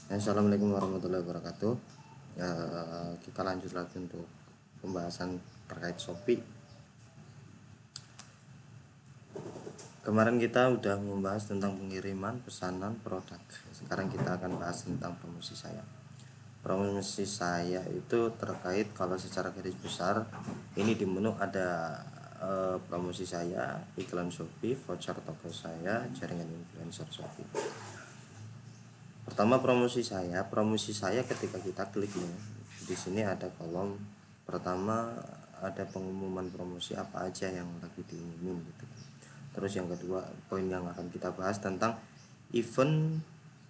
Assalamualaikum warahmatullahi wabarakatuh. Kita lanjut lagi untuk pembahasan terkait Shopee. Kemarin kita udah membahas tentang pengiriman, pesanan, produk. Sekarang kita akan bahas tentang promosi saya. Promosi saya itu terkait, kalau secara garis besar ini di menu ada promosi saya, iklan Shopee, voucher toko saya, jaringan influencer Shopee. Pertama promosi saya ketika kita klik nih, di sini ada kolom pertama, ada pengumuman promosi apa aja yang lagi diumumin gitu. Terus yang kedua, poin yang akan kita bahas tentang event,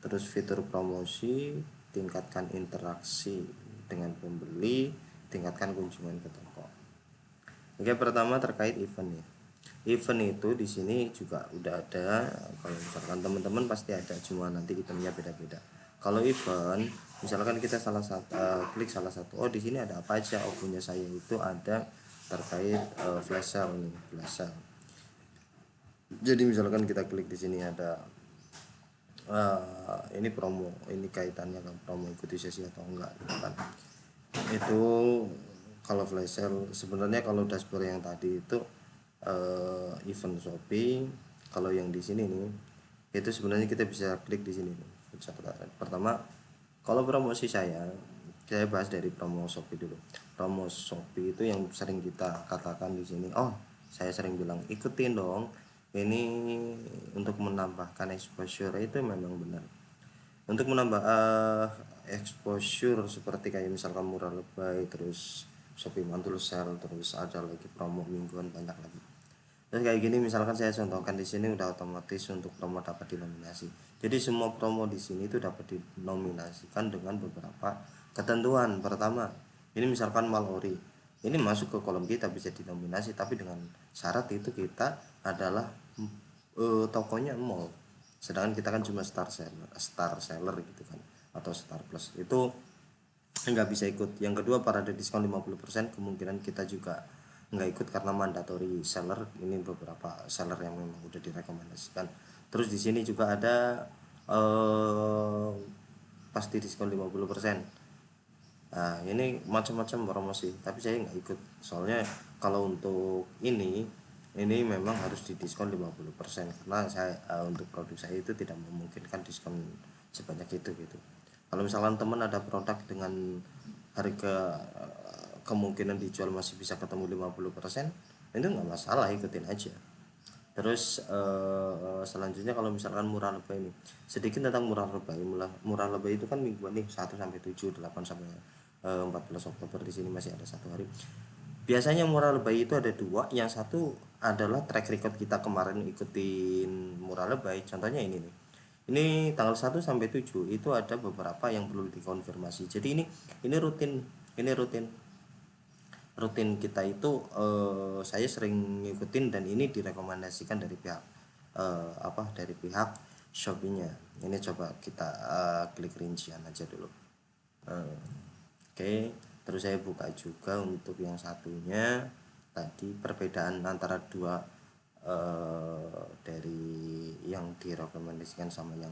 terus fitur promosi, tingkatkan interaksi dengan pembeli, tingkatkan kunjungan ke toko. Oke, pertama terkait event ya. Event itu di sini juga udah ada. Kalau misalkan teman-teman pasti ada, cuma nanti itemnya beda-beda. Kalau event, misalkan kita klik salah satu, oh di sini ada apa aja? Oh punya saya itu ada terkait flash sale nih, flash sale. Jadi misalkan kita klik di sini ada ini promo, ini kaitannya kan promo, ikuti sesi atau enggak gitu kan. Itu kalau flash sale sebenarnya, kalau dashboard yang tadi itu event Shopee. Kalau yang di sini nih, itu sebenarnya kita bisa klik di sini nih. Pertama, kalau promosi saya bahas dari promo Shopee dulu. Promo Shopee itu yang sering kita katakan di sini. Oh, saya sering bilang ikutin dong. Ini untuk menambahkan exposure, itu memang benar. Untuk menambah exposure seperti kayak misalkan murah lebay, terus Shopee mantul sale, terus ada lagi promo mingguan, banyak lagi. Dan kayak gini misalkan saya contohkan di sini udah otomatis untuk promo dapat dinominasi. Jadi semua promo di sini itu dapat dinominasikan dengan beberapa ketentuan. Pertama, ini misalkan Malori, ini masuk ke kolom kita bisa dinominasi, tapi dengan syarat itu kita adalah tokonya mall. Sedangkan kita kan cuma star seller gitu kan, atau star plus, itu nggak bisa ikut. Yang kedua, parade diskon 50%, kemungkinan kita juga nggak ikut karena mandatory seller. Ini beberapa seller yang memang udah direkomendasikan. Terus di sini juga ada pasti diskon 50%. Nah ini macam-macam promosi, tapi saya nggak ikut. Soalnya kalau untuk ini memang harus didiskon 50%, karena saya untuk produk saya itu tidak memungkinkan diskon sebanyak itu gitu. Kalau misalkan teman ada produk dengan harga kemungkinan dijual masih bisa ketemu 50%, itu nggak masalah, ikutin aja. Terus selanjutnya kalau misalkan murah lebay ini, sedikit tentang murah lebay. Murah lebay itu kan mingguan nih, 1 sampai 7, 8 sampai 14 Oktober. Di sini masih ada 1 hari. Biasanya murah lebay itu ada dua. Yang satu adalah track record kita kemarin ikutin murah lebay. Contohnya ini nih. Ini tanggal 1 sampai 7 itu ada beberapa yang perlu dikonfirmasi. Jadi ini rutin, ini rutin kita itu saya sering ngikutin, dan ini direkomendasikan dari pihak dari pihak Shopee-nya. Ini coba kita klik rincian aja dulu. Oke, terus saya buka juga untuk yang satunya tadi, perbedaan antara dua dari yang direkomendasikan sama yang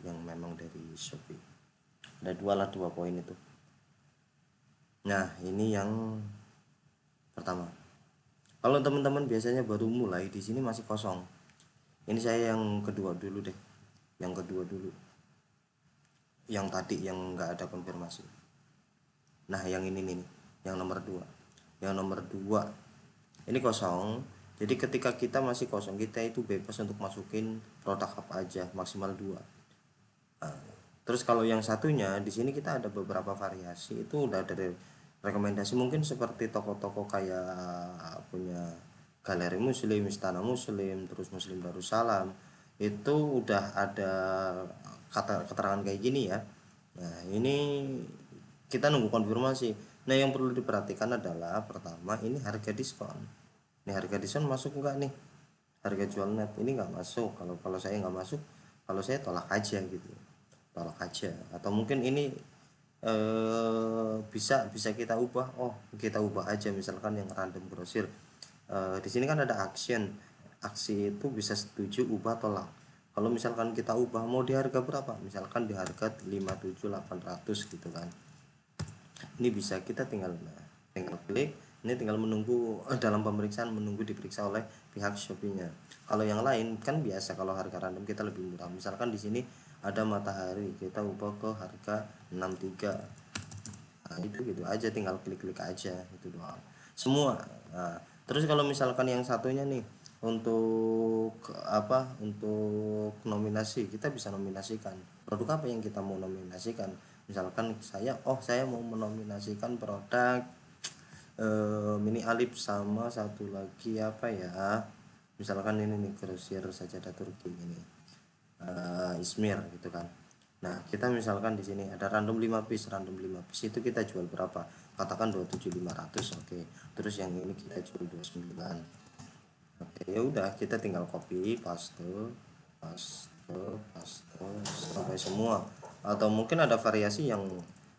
yang memang dari Shopee. Ada dua poin itu. Nah ini yang pertama. Kalau teman-teman biasanya baru mulai di sini masih kosong, ini saya yang kedua dulu deh. Yang kedua dulu, yang tadi yang nggak ada konfirmasi. Nah yang ini nih, yang nomor 2. Yang nomor 2 ini kosong. Jadi ketika kita masih kosong, kita itu bebas untuk masukin produk apa aja, maksimal 2. Nah, terus kalau yang satunya di sini kita ada beberapa variasi, itu udah dari rekomendasi, mungkin seperti toko-toko kayak punya Galeri Muslim, Istana Muslim, terus Muslim Darussalam, itu udah ada kata keterangan kayak gini ya. Nah ini kita nunggu konfirmasi. Nah yang perlu diperhatikan adalah pertama, ini harga diskon. Ini harga diskon masuk enggak nih? Harga jual net ini nggak masuk. Kalau saya nggak masuk, kalau saya tolak aja gitu, tolak aja. Atau mungkin ini bisa kita ubah. Oh kita ubah aja, misalkan yang random grosir. Di sini kan ada action, aksi itu bisa setuju, ubah, tolak. Kalau misalkan kita ubah mau di harga berapa, misalkan di harga 57.800 gitu kan, ini bisa kita tinggal klik, ini tinggal menunggu dalam pemeriksaan, menunggu diperiksa oleh pihak Shopee-nya. Kalau yang lain kan biasa, kalau harga random kita lebih murah, misalkan di sini ada matahari, kita ubah ke harga 63. Nah, itu gitu aja, tinggal klik-klik aja, itu doang semua. Nah, terus kalau misalkan yang satunya nih, untuk apa, untuk nominasi, kita bisa nominasikan produk apa yang kita mau nominasikan. Misalkan saya mau menominasikan produk mini alip, sama satu lagi apa ya, misalkan ini nih, grosir sajadah Turki ini, Izmir gitu kan. Nah, kita misalkan di sini ada random 5 piece, itu kita jual berapa? Katakan 27.500, oke. Terus yang ini kita jual 29. Oke, ya udah, kita tinggal copy, paste, paste, paste sampai semua. Atau mungkin ada variasi yang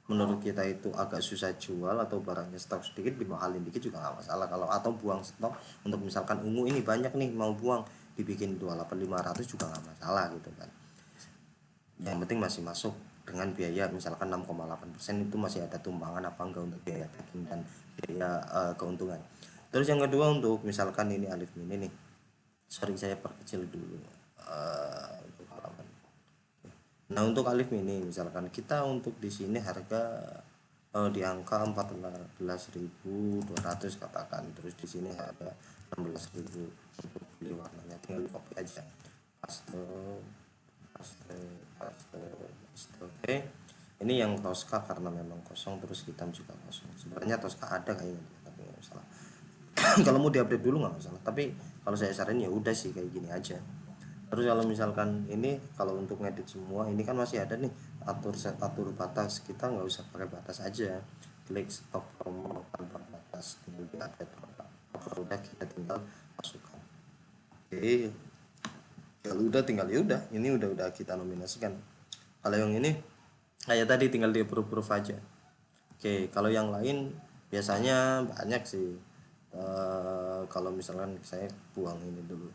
menurut kita itu agak susah jual, atau barangnya stok sedikit, dimahalin dikit juga nggak masalah. Kalau atau buang stok, untuk misalkan ungu ini banyak nih mau buang, dibikin 28.500 juga nggak masalah gitu kan. Yang penting masih masuk dengan biaya misalkan 6,8%, itu masih ada tumpangan apa enggak untuk biaya packing dan biaya keuntungan. Terus yang kedua, untuk misalkan ini alif mini nih, sorry saya perkecil dulu untuk halaman. Nah, untuk alif mini misalkan kita untuk di sini harga di angka 14.200 katakan, terus di sini harga 16.000. Untuk pilih warnanya tinggal copy aja, paste, paste, paste, paste. Oke, ini yang Tosca karena memang kosong, terus hitam juga kosong. Sebenarnya Tosca ada kayaknya, tapi nggak masalah. Kalau mau diupdate dulu nggak masalah, tapi kalau saya saranin ya udah sih kayak gini aja. Terus kalau misalkan ini, kalau untuk ngedit semua ini kan masih ada nih, atur batas, kita nggak usah pakai batas aja, klik stop promo tanpa batas, tinggal di update produk. Kalau udah, kita tinggal masukkan. Oke, kalau udah tinggal ya udah, ini udah kita nominasikan. Kalau yang ini kayak tadi tinggal di approve aja. Oke, kalau yang lain biasanya banyak sih. Kalau misalkan saya buang ini dulu.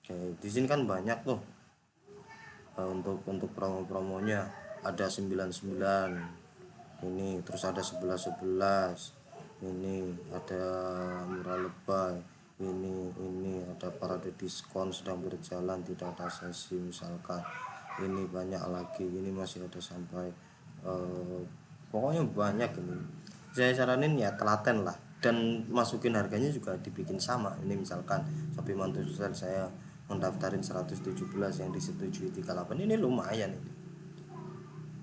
Oke, di sini kan banyak tuh. Untuk promo-promonya ada 99 ini, terus ada 11 ini, ada murah lebay ini ada parade diskon sedang berjalan, tidak ada sesi misalkan, ini banyak lagi, ini masih ada sampai pokoknya banyak. Ini saya saranin ya telaten lah, dan masukin harganya juga dibikin sama. Ini misalkan Shopee Mantu saya mendaftarin 117, yang disetujui 38, ini lumayan ini.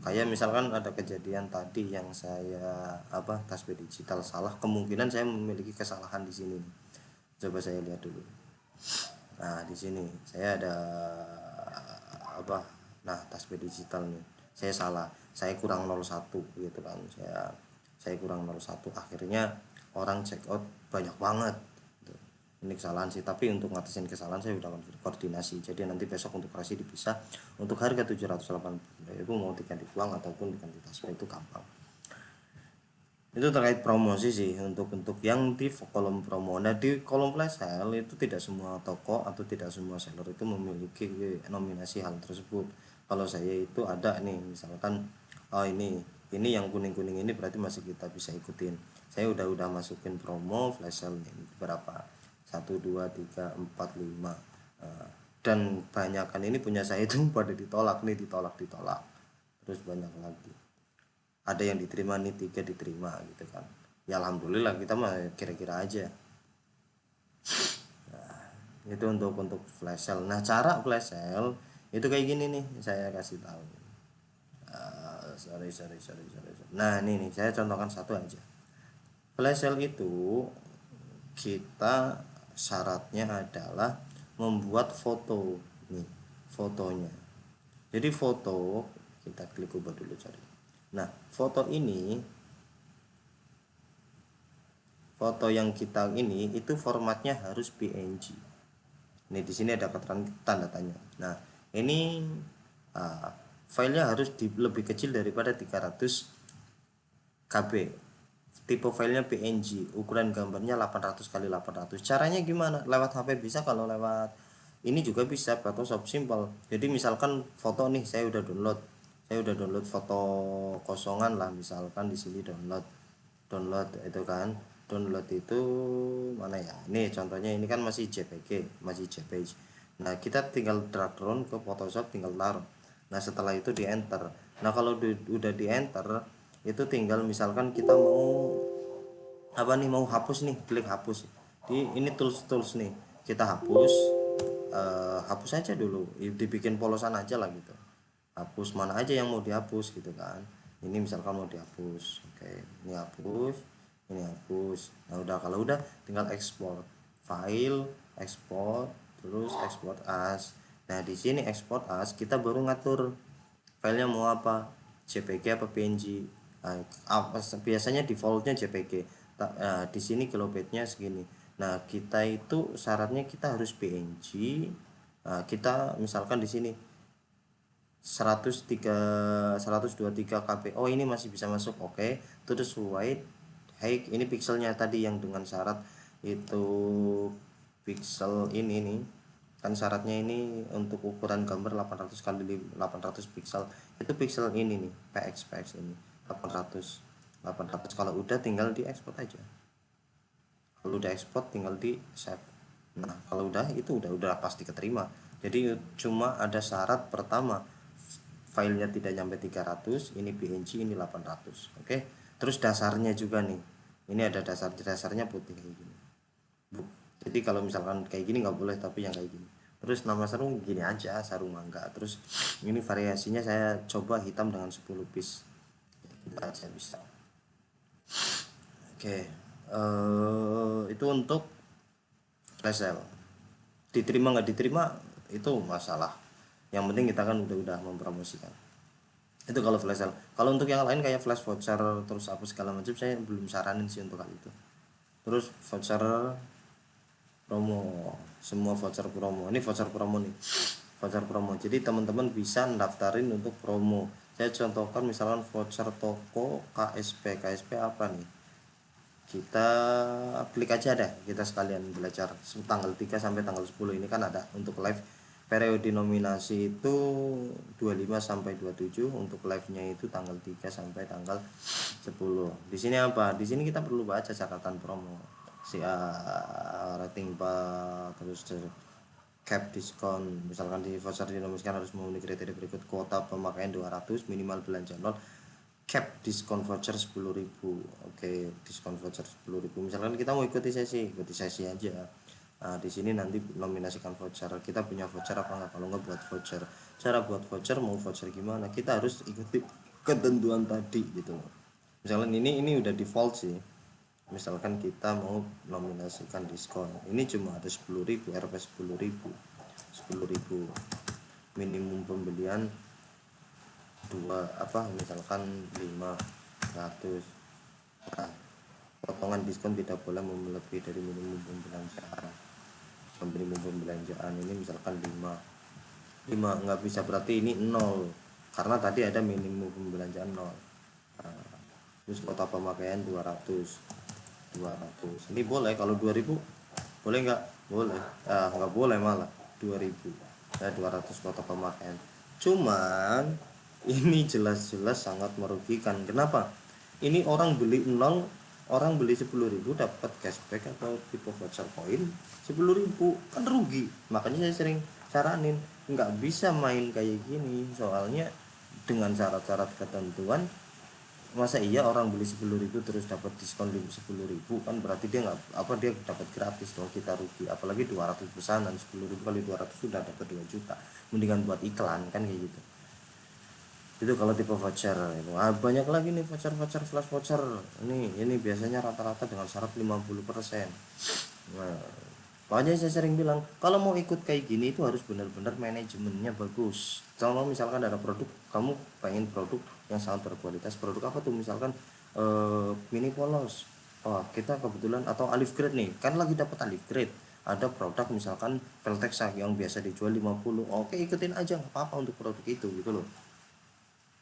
Kayak misalkan ada kejadian tadi yang saya tasbih digital salah, kemungkinan saya memiliki kesalahan di sini. Coba saya lihat dulu. Nah, di sini saya ada apa? Nah, tasbih digital nih. Saya salah. Saya kurang 01 gitu kan. Saya kurang 01, akhirnya orang check out banyak banget. Ini kesalahan sih, tapi untuk ngatasin kesalahan saya udah koordinasi, jadi nanti besok untuk operasi dipisah. Untuk harga 780.000 mau diganti uang ataupun diganti tasbih itu gampang. Itu terkait promosi sih, untuk yang di kolom promo. Nah, di kolom flash sale itu tidak semua toko atau tidak semua seller itu memiliki nominasi hal tersebut. Kalau saya itu ada nih, misalkan ini yang kuning-kuning ini berarti masih kita bisa ikutin. Saya udah masukin promo flash sale nih, berapa, 1 2 3 4 5, dan banyakan ini punya saya itu pada ditolak nih, ditolak, terus banyak lagi, ada yang diterima nih, 3 diterima gitu kan. Ya alhamdulillah, kita mah kira-kira aja. Itu untuk flash sale. Nah, cara flash sale itu kayak gini nih, saya kasih tahu. Sorry. Nah, ini nih saya contohkan satu aja. Flash sale itu kita syaratnya adalah membuat foto nih, fotonya. Jadi foto, kita klik ubah dulu cari. Nah, foto yang kita ini itu formatnya harus PNG. Ini di sini ada keterangan tanda tanya. Nah, ini filenya harus lebih kecil daripada 300 KB. Tipe filenya PNG, ukuran gambarnya 800 kali 800. Caranya gimana? Lewat HP bisa, kalau lewat ini juga bisa Photoshop simple. Jadi misalkan foto nih saya udah download foto kosongan lah, misalkan di sini download itu kan, download itu mana ya, ini contohnya, ini kan masih JPG. Nah kita tinggal drag down ke Photoshop, tinggal taruh. Nah setelah itu di enter. Nah kalau udah di enter itu tinggal misalkan kita mau apa nih, mau hapus nih, klik hapus di ini tools nih, kita hapus, hapus aja dulu, dibikin polosan aja lah gitu, hapus mana aja yang mau dihapus gitu kan. Ini misalkan mau dihapus, oke, ini hapus, ini hapus. Nah udah, kalau udah tinggal ekspor file, ekspor, terus ekspor as. Nah di sini ekspor as kita baru ngatur filenya mau apa, JPG apa PNG. Nah, biasanya defaultnya JPG. Nah, di sini kilobyte-nya segini. Nah kita itu syaratnya kita harus PNG. Nah, kita misalkan di sini 123 KB. Oh ini masih bisa masuk, oke. Terus wide height, ini pixelnya tadi yang dengan syarat itu pixel ini nih, kan syaratnya ini untuk ukuran gambar 800 kali 800 pixel, itu pixel ini nih, PX ini 800. Kalau udah tinggal di export aja, kalau udah ekspor tinggal di save. Nah kalau udah itu udah pasti keterima. Jadi cuma ada syarat pertama, filenya tidak nyampe 300, ini PNG, ini 800, oke. Terus dasarnya juga nih, ini ada dasarnya putih kayak gini. Jadi kalau misalkan kayak gini nggak boleh, tapi yang kayak gini. Terus nama sarung gini aja, sarung mangga. Terus ini variasinya saya coba hitam dengan 10 piece, kita aja bisa. Oke, itu untuk flash sale. Diterima nggak diterima itu masalah, yang penting kita kan udah mempromosikan. Itu kalau flash sale. Kalau untuk yang lain kayak flash voucher terus apa segala macam, saya belum saranin sih untuk hal itu. Terus voucher promo, semua voucher promo, ini voucher promo nih, voucher promo. Jadi teman-teman bisa daftarin untuk promo. Saya contohkan misalkan voucher toko KSP apa nih, kita klik aja deh, kita sekalian belajar tanggal 3 sampai tanggal 10 ini kan ada untuk live. Periode nominasi itu 25 sampai 27, untuk live-nya itu tanggal 3 sampai tanggal 10. Di sini apa? Di sini kita perlu baca catatan promo. Rating pak, terus cap diskon, misalkan di voucher dinominasikan harus memenuhi kriteria berikut: kuota pemakaian 200, minimal belanja 0, cap diskon voucher 10.000. Oke, diskon voucher 10.000. Misalkan kita mau ikuti sesi aja. Nah, di sini nanti nominasikan voucher. Kita punya voucher apa enggak? Kalau enggak buat voucher. Cara buat voucher, mau voucher gimana? Kita harus ikuti ketentuan tadi gitu. Misalkan ini udah default sih. Misalkan kita mau nominasikan diskon. Ini cuma ada 10.000, RP 10.000. 10.000. Minimum pembelian dua apa, misalkan 500. Nah, potongan diskon tidak boleh melebihi dari minimum pembelanjaan ini misalkan 5 nggak bisa, berarti ini 0 karena tadi ada minimum pembelanjaan 0. Nah, terus kota pemakaian 200 ini boleh. Kalau 2000 boleh nggak? Boleh. Nggak boleh malah 2000. 200 kota pemakaian. Cuman ini jelas-jelas sangat merugikan. Kenapa? Ini orang beli 0, orang beli 10.000 dapat cashback atau tipe voucher poin 10.000, kan rugi. Makanya saya sering saranin nggak bisa main kayak gini, soalnya dengan syarat-syarat ketentuan. Masa iya orang beli 10.000 terus dapat diskon 10.000, kan berarti dia nggak apa, dia dapat gratis dong, kita rugi. Apalagi 200 pesanan, 10.000 kali 200 sudah dapat 2 juta, mendingan buat iklan kan kayak gitu. Itu kalau tipe voucher itu. Banyak lagi nih voucher flash voucher. Ini biasanya rata-rata dengan syarat 50%. Nah, makanya saya sering bilang kalau mau ikut kayak gini itu harus benar-benar manajemennya bagus. Kalau misalkan ada produk, kamu pengen produk yang sangat berkualitas, produk apa tuh, misalkan mini polos. Oh kita kebetulan, atau alif grade nih, kan lagi dapat alif grade, ada produk misalkan Veltex yang biasa dijual 50, oke ikutin aja nggak apa-apa untuk produk itu gitu loh.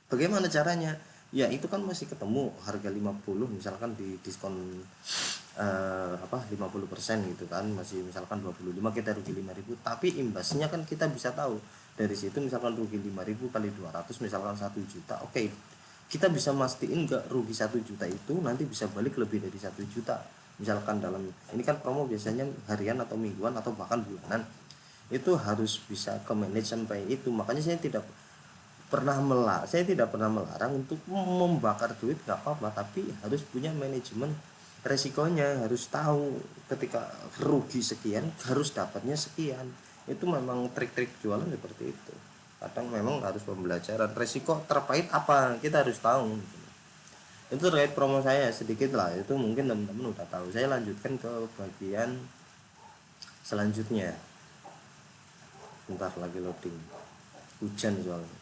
Bagaimana caranya? ya itu kan masih ketemu harga 50, misalkan di diskon 50% gitu kan, masih misalkan 25 kita rugi 5.000, tapi imbasnya kan kita bisa tahu dari situ, misalkan rugi 5.000 kali 200 misalkan 1 juta. Oke, kita bisa mastiin nggak rugi 1 juta itu nanti bisa balik lebih dari 1 juta, misalkan dalam ini kan promo biasanya harian atau mingguan atau bahkan bulanan, itu harus bisa ke manage sampai itu. Makanya saya tidak pernah melarang untuk membakar duit, nggak apa-apa, tapi harus punya manajemen resikonya, harus tahu ketika rugi sekian harus dapatnya sekian. Itu memang trik-trik jualan seperti itu. Kadang memang harus pembelajaran resiko terpahit apa kita harus tahu. Itu terkait promo saya sedikit lah, itu mungkin teman-teman udah tahu. Saya lanjutkan ke bagian selanjutnya. Bentar lagi loading, hujan soalnya.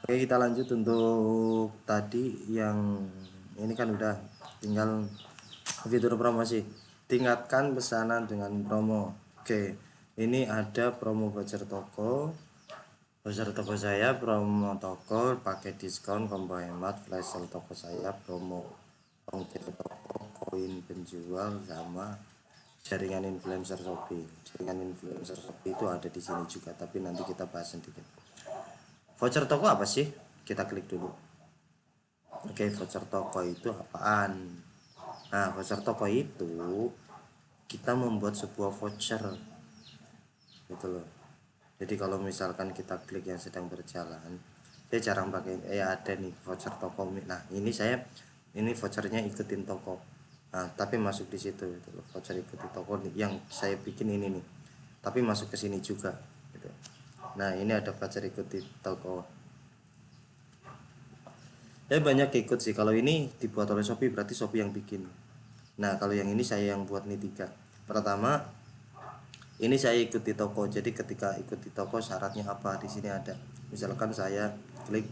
Oke, kita lanjut untuk tadi yang ini kan udah, tinggal fitur promosi. Tingkatkan pesanan dengan promo. Oke, ini ada promo voucher toko. Voucher toko saya, promo toko, pakai diskon, combo hemat, flash sale toko saya, promo ongkir toko, koin penjual, sama jaringan influencer Shopee. Jaringan influencer Shopee itu ada di sini juga, tapi nanti kita bahas sedikit. Voucher toko apa sih? Kita klik dulu. Oke, voucher toko itu apaan? Nah, voucher toko itu kita membuat sebuah voucher gitu loh. Jadi kalau misalkan kita klik yang sedang berjalan, saya jarang pakai, ada nih voucher toko. Nah, ini vouchernya ikutin toko. Nah, tapi masuk di situ gitu loh. Voucher ikuti toko nih, yang saya bikin ini nih. Tapi masuk ke sini juga gitu. Nah, ini ada voucher ikuti toko. Banyak ikut sih. Kalau ini dibuat oleh Shopee berarti Shopee yang bikin. Nah, kalau yang ini saya yang buat nih 3. Pertama, ini saya ikuti toko. Jadi ketika ikuti toko syaratnya apa? Di sini ada. Misalkan saya klik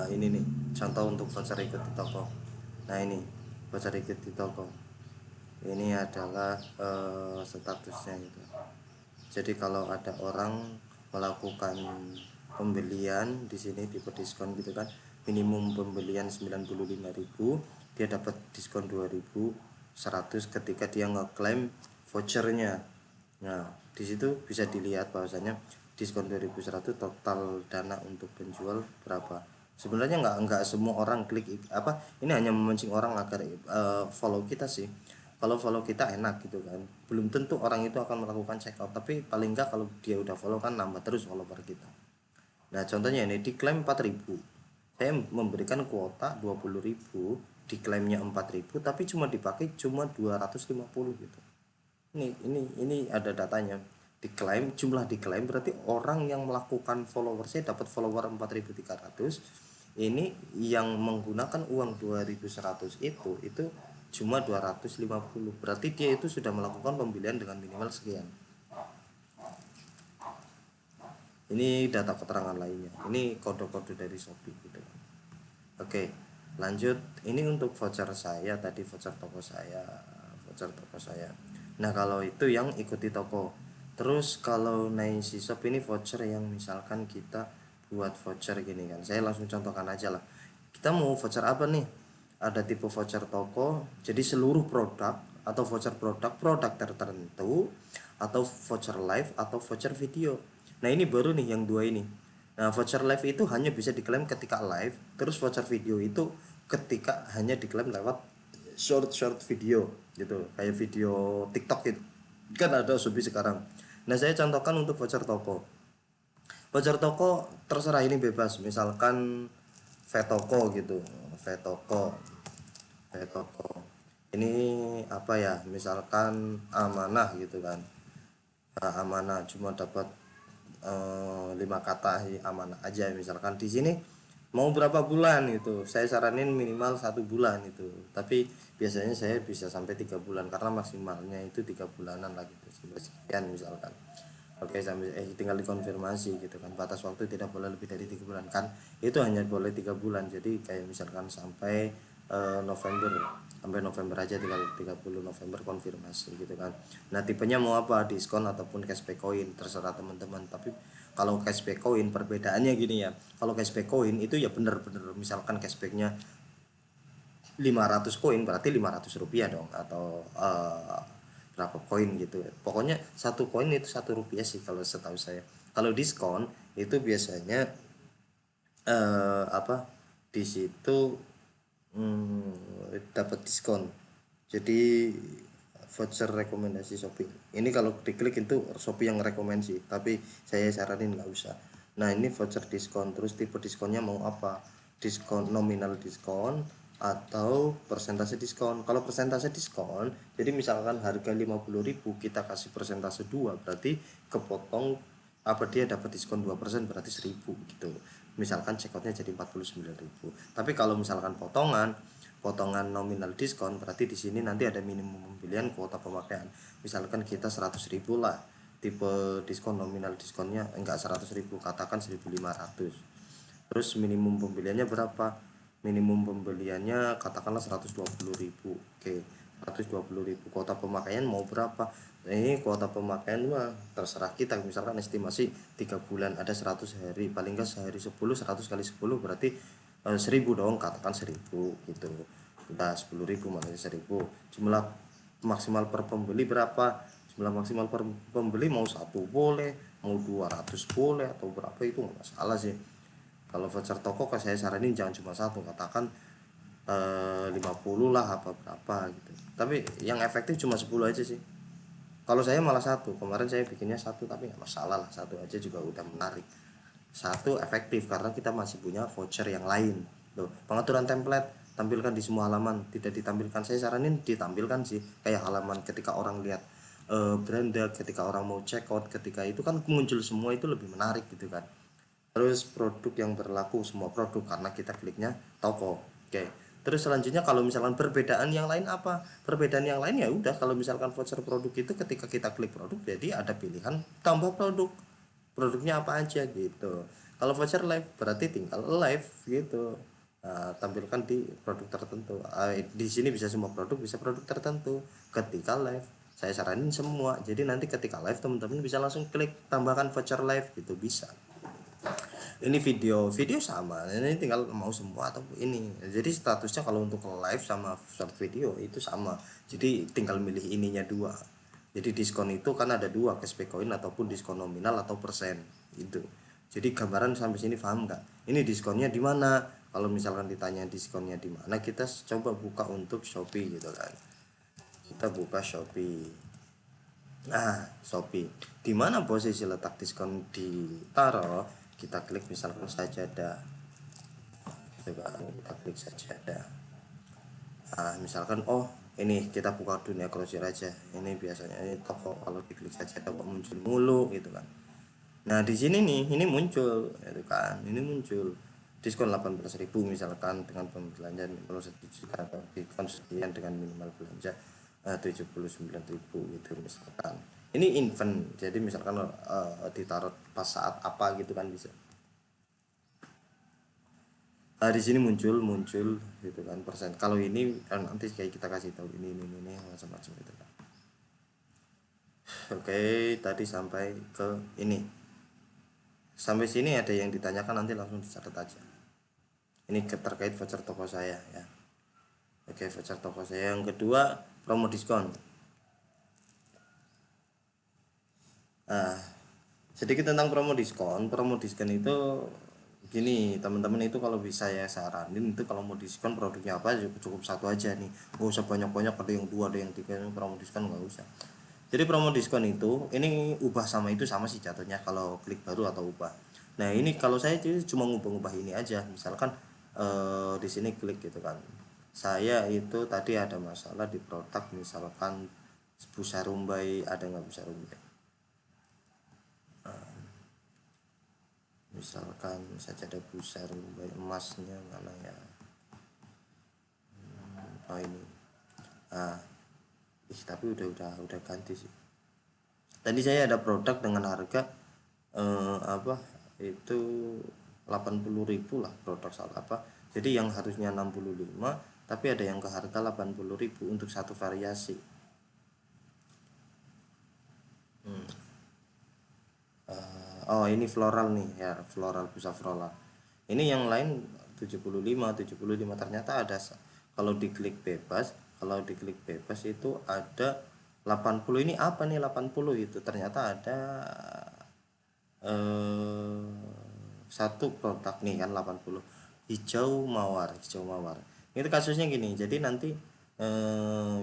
ini nih, contoh untuk voucher ikuti toko. Nah, ini voucher ikuti toko. Ini adalah statusnya itu. Jadi kalau ada orang melakukan pembelian di sini tipe diskon gitu kan, minimum pembelian 95.000, dia dapat diskon 2.100 ketika dia ngeklaim vouchernya. Nah, di situ bisa dilihat bahwasanya diskon 2.100, total dana untuk penjual berapa. Sebenarnya nggak semua orang klik apa, ini hanya memancing orang agar follow kita sih. Kalau follow kita enak gitu kan, belum tentu orang itu akan melakukan check out, tapi paling nggak kalau dia udah follow kan nambah terus follower kita. Nah, contohnya ini diklaim 4.000, saya memberikan kuota 20.000, diklaimnya 4.000 tapi cuma dipakai cuma 250 gitu. Ini ada datanya. Diklaim, jumlah diklaim berarti orang yang melakukan follower, saya dapat follower 4.300. Ini yang menggunakan uang 2.100 itu cuma 250. Berarti dia itu sudah melakukan pembelian dengan minimal sekian. Ini data keterangan lainnya. Ini kode-kode dari Shopee gitu. Oke, lanjut. Ini untuk voucher saya tadi, voucher toko saya. Nah, kalau itu yang ikuti toko. Terus kalau Nice Shop ini voucher yang misalkan kita buat voucher gini kan. Saya langsung contohkan aja lah. Kita mau voucher apa nih? Ada tipe voucher toko, jadi seluruh produk, atau voucher produk tertentu, atau voucher live, atau voucher video. Nah, ini baru nih yang dua ini. Nah, voucher live itu hanya bisa diklaim ketika live, terus voucher video itu ketika hanya diklaim lewat short video gitu, kayak video TikTok gitu. Kan ada Shopee sekarang. Nah, saya contohkan untuk voucher toko. Voucher toko terserah, ini bebas. Misalkan Vetoko gitu. Vetoko. Ini apa ya? Misalkan amanah gitu kan. Nah, amanah cuma dapat 5 kata amanah aja, misalkan di sini mau berapa bulan gitu, saya saranin minimal 1 bulan itu, tapi biasanya saya bisa sampai 3 bulan karena maksimalnya itu 3 bulanan lah gitu, sampai sekian misalkan. Oke, sampai tinggal dikonfirmasi gitu kan, batas waktu tidak boleh lebih dari 3 bulan kan, itu hanya boleh 3 bulan. Jadi kayak misalkan sampai November, sampai November aja, tinggal 30 November konfirmasi gitu kan. Nah tipenya mau apa, diskon ataupun cashback koin, terserah teman-teman. Tapi kalau cashback koin perbedaannya gini ya, kalau cashback koin itu ya bener-bener misalkan cashbacknya 500 koin berarti 500 rupiah dong, atau berapa koin gitu. Pokoknya satu koin itu 1 rupiah sih kalau setahu saya. Kalau diskon itu biasanya apa, di situ dapat diskon. Jadi voucher rekomendasi Shopee. Ini kalau diklik itu Shopee yang rekomendasi, tapi saya saranin nggak usah. Nah ini voucher diskon, terus tipe diskonnya mau apa? Diskon nominal diskon atau persentase diskon. Kalau persentase diskon, jadi misalkan harga 50.000 kita kasih persentase 2, berarti kepotong apa, dia dapat diskon 2%, berarti 1.000 gitu. Misalkan checkoutnya jadi 49.000. Tapi kalau misalkan potongan nominal diskon, berarti di sini nanti ada minimum pembelian kuota pemakaian. Misalkan kita 100.000 lah, tipe diskon nominal diskonnya enggak 100.000, katakan 1.500. Terus minimum pembeliannya berapa? Minimum pembeliannya katakanlah 120.000. Oke, 120.000. Kuota pemakaian mau berapa? Ini kuota pemakaian mah terserah kita. Misalkan estimasi 3 bulan ada 100 hari, paling enggak sehari 10, 100 kali 10 berarti 1.000 dong, katakan 1.000 gitu. Udah 10.000 makanya 1.000. Jumlah maksimal per pembeli berapa? Jumlah maksimal per pembeli mau 1 boleh, mau 200 boleh, atau berapa itu nggak masalah sih. Kalau voucher toko saya saranin jangan cuma satu, katakan 50 lah, apa berapa gitu. Tapi yang efektif cuma 10 aja sih. Kalau saya malah satu, kemarin saya bikinnya satu, tapi nggak masalah lah, satu aja juga udah menarik. Satu efektif karena kita masih punya voucher yang lain. Loh, pengaturan template tampilkan di semua halaman, tidak ditampilkan, saya saranin ditampilkan sih. Kayak halaman ketika orang lihat beranda, ketika orang mau check out, ketika itu kan muncul semua, itu lebih menarik gitu kan. Terus produk yang berlaku semua produk karena kita kliknya toko. Oke. Terus selanjutnya kalau misalkan perbedaan yang lain apa? Perbedaan yang lain ya udah, kalau misalkan voucher produk itu ketika kita klik produk jadi ada pilihan tambah produk. Produknya apa aja gitu. Kalau voucher live berarti tinggal live gitu. Nah, tampilkan di produk tertentu. Di sini bisa semua produk, bisa produk tertentu. Ketika live saya saranin semua. Jadi nanti ketika live teman-teman bisa langsung klik tambahkan voucher live gitu, bisa. Ini video sama, ini tinggal mau semua atau ini. Jadi statusnya kalau untuk live sama short video itu sama, jadi tinggal milih ininya dua. Jadi diskon itu kan ada dua, cashback coin ataupun diskon nominal atau persen itu. Jadi gambaran sampai sini paham nggak? Ini diskonnya di mana? Kalau misalkan ditanya diskonnya di mana, kita coba buka untuk Shopee gitu kan. Kita buka Shopee. Nah, Shopee. Di mana posisi letak diskon ditaruh? Kita klik misalkan sajadah. Coba kita klik sajadah. Nah, misalkan ini kita buka dunia grosir aja. Ini biasanya ini toko, kalau diklik sajadah kok muncul mulu gitu kan. Nah, di sini nih ini muncul gitu kan. Ini muncul diskon 18.000 misalkan dengan pembelian minimal 1 juta, atau diskon sekian dengan minimal belanja 79.000 gitu misalkan. Ini event, jadi misalkan ditaruh pas saat apa gitu kan bisa. Di sini muncul gitu kan persen. Kalau ini nanti kayak kita kasih tahu ini macam-macam gitu kan. Oke, tadi sampai ke ini. Sampai sini ada yang ditanyakan nanti langsung dicatat aja. Ini terkait voucher toko saya ya. Oke, voucher toko saya. Yang kedua, promo diskon. Nah, sedikit tentang promo diskon. Promo diskon itu gini teman-teman, itu kalau bisa ya saranin itu kalau mau diskon produknya apa cukup satu aja nih, nggak usah banyak-banyak, ada yang dua ada yang tiga. Promo diskon nggak usah. Jadi promo diskon itu ini ubah sama itu sama sih jatuhnya kalau klik baru atau ubah. Nah ini kalau saya cuma ngubah-ubah ini aja, misalkan di sini klik gitu kan. Saya itu tadi ada masalah di produk, misalkan busa rumbai, ada nggak busa rumbai? Misalkan saja ada busa rumbai emasnya mana ya? Ini. Ah, tapi udah ganti sih. Tadi saya ada produk dengan harga apa itu 80.000 lah, produk salah apa. Jadi yang harusnya 65 tapi ada yang ke harga 80.000 untuk satu variasi. Oh ini floral nih ya, floral busa floral. Ini yang lain 75 ternyata ada kalau diklik bebas itu ada 80. Ini apa nih 80 itu? Ternyata ada satu produk nih kan 80 hijau mawar. Itu kasusnya gini. Jadi nanti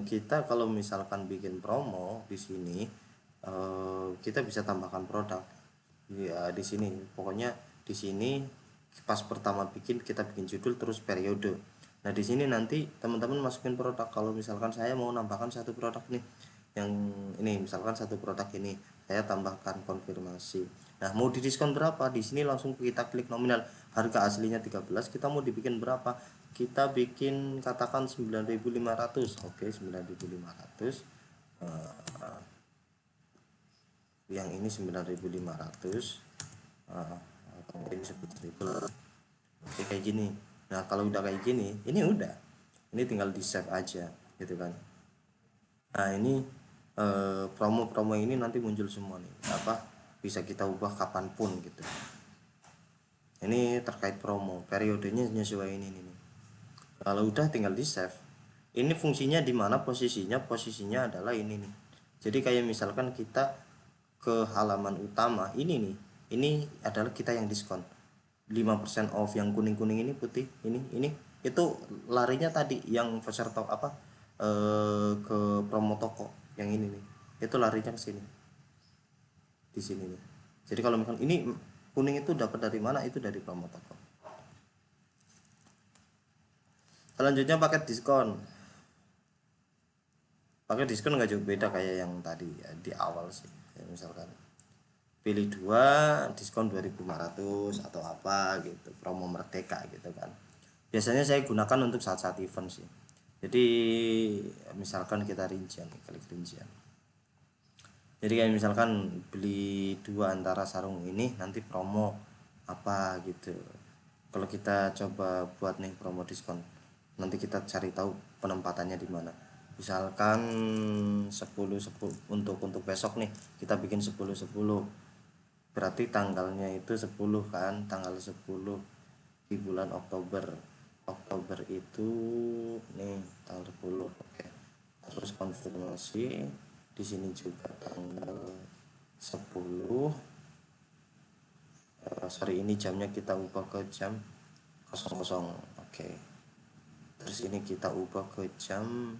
kita kalau misalkan bikin promo di sini kita bisa tambahkan produk ya di sini. Pokoknya di sini pas pertama kita bikin judul terus periode. Nah di sini nanti teman-teman masukin produk. Kalau misalkan saya mau nambahkan satu produk nih, yang ini misalkan satu produk ini saya tambahkan konfirmasi. Nah mau didiskon berapa? Di sini langsung kita klik nominal. Harga aslinya 13, kita mau dibikin berapa? Kita bikin katakan 9.500. Oke 9.500. Yang ini 9.500. Ini 10.000. Oke kayak gini. Nah kalau udah kayak gini, ini tinggal di save aja gitu kan. Nah ini promo-promo ini nanti muncul semua nih, bisa kita ubah kapanpun gitu. Ini terkait promo, periodenya nyesuaiin ini nih. Kalau udah tinggal di save. Ini fungsinya di mana posisinya adalah ini nih. Jadi kayak misalkan kita ke halaman utama ini nih, ini adalah kita yang diskon 5% off. Yang kuning-kuning ini putih ini itu larinya tadi yang voucher ke promo toko yang ini nih, itu larinya ke sini di sini nih. Jadi kalau misalkan ini kuning itu dapat dari mana, itu dari promo toko. Selanjutnya paket diskon nggak jauh beda kayak yang tadi ya, di awal sih. Kayak misalkan pilih 2 diskon 2.500 atau apa gitu, promo merdeka gitu kan. Biasanya saya gunakan untuk saat-saat event sih. Jadi misalkan kita klik rincian. Jadi kayak misalkan beli 2 antara sarung ini nanti promo apa gitu. Kalau kita coba buat nih promo diskon, nanti kita cari tahu penempatannya di mana. Misalkan 10 untuk besok nih kita bikin 10 berarti tanggalnya itu 10 kan, tanggal 10 di bulan Oktober itu nih tanggal 10. Oke. Terus konfirmasi di sini juga tanggal 10. Sorry ini jamnya kita ubah ke jam 00. Oke. Terus ini kita ubah ke jam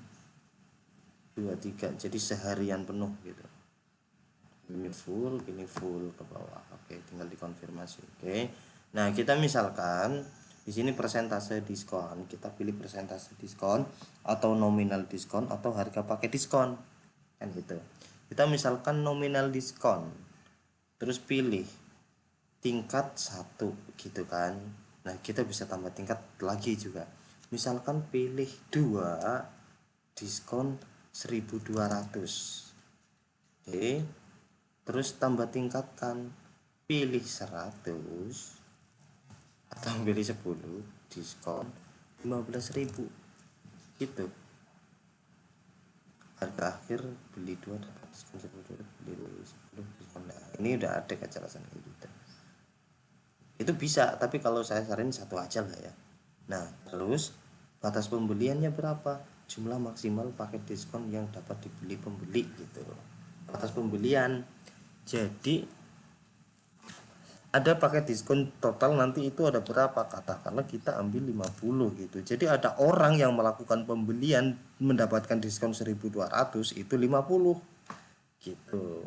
23, jadi seharian penuh gitu. Ini full ke bawah. Oke, tinggal dikonfirmasi. Oke. Nah, kita misalkan di sini persentase diskon, kita pilih persentase diskon atau nominal diskon atau harga pakai diskon. Kan gitu. Kita misalkan nominal diskon. Terus pilih tingkat 1 gitu kan. Nah, kita bisa tambah tingkat lagi juga. Misalkan pilih 2 diskon 1.200. Oke. Terus tambah tingkatkan, pilih 100 atau pilih 10 diskon 15.000 gitu. Harga akhir beli 2 dapat diskon 10, beli 10 diskon. Nah, ini udah ada kejelasan kayak gitu. Itu bisa, tapi kalau saya saranin 1 aja lah ya. Nah, terus batas pembeliannya berapa? Jumlah maksimal paket diskon yang dapat dibeli pembeli gitu. Batas pembelian. Jadi ada paket diskon total nanti itu ada berapa, katakanlah kita ambil 50 gitu. Jadi ada orang yang melakukan pembelian mendapatkan diskon 1.200 itu 50 gitu.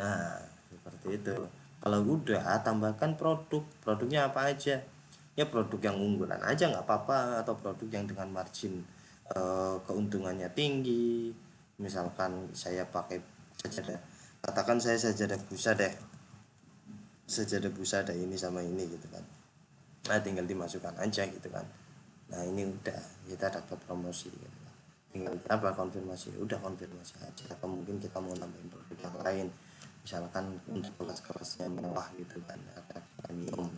Nah seperti itu. Kalau udah tambahkan produknya apa aja ya, produk yang unggulan aja nggak apa-apa, atau produk yang dengan margin keuntungannya tinggi. Misalkan saya pakai sajadah, katakan saya sajadah busa ada ini sama ini gitu kan. Nah tinggal dimasukkan aja gitu kan. Nah ini udah kita dapat promosi gitu kan. Tinggal konfirmasi, udah konfirmasi aja. Atau mungkin kita mau nambahin produk yang lain, misalkan untuk kelas-kelasnya mewah gitu kan, ada premium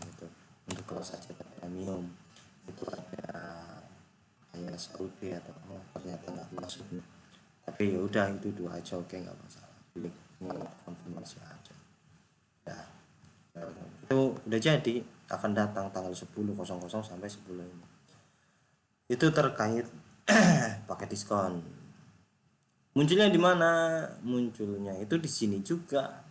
gitu, untuk kelas saja premium. itu ada kayak Saudi atau apa, ternyata nggak masuk. Tapi ya udah itu dua aja, oke nggak masalah, pilih konfirmasi aja ya. Itu udah jadi, akan datang tanggal 10.00 sampai 10 ini. Itu terkait paket diskon. Munculnya di mana? Munculnya itu di sini juga.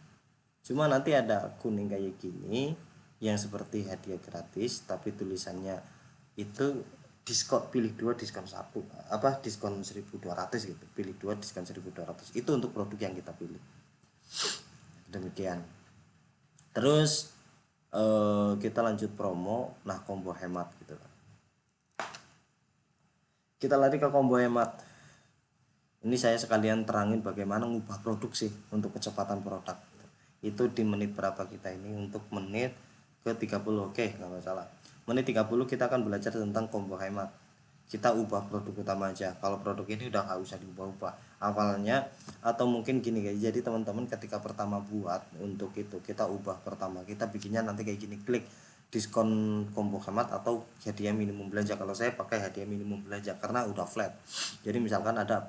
Cuma nanti ada kuning kayak gini yang seperti hadiah gratis, tapi tulisannya itu diskon pilih 2 diskon 1, apa diskon 1.200 gitu. Pilih 2 diskon 1.200. Itu untuk produk yang kita pilih. Demikian. Terus kita lanjut promo, nah combo hemat gitu. Kita lari ke combo hemat. Ini saya sekalian terangin bagaimana ngubah produk sih untuk kecepatan produk. Itu di menit berapa kita ini, untuk menit ke 30. Oke, nggak masalah. Menit 30 kita akan belajar tentang combo hemat. Kita ubah produk utama aja. Kalau produk ini udah nggak usah diubah-ubah awalnya, atau mungkin gini guys. Jadi teman-teman ketika pertama buat untuk itu, kita ubah pertama, kita bikinnya nanti kayak gini, klik diskon combo hemat atau hadiah minimum belanja. Kalau saya pakai hadiah minimum belanja karena udah flat. Jadi misalkan ada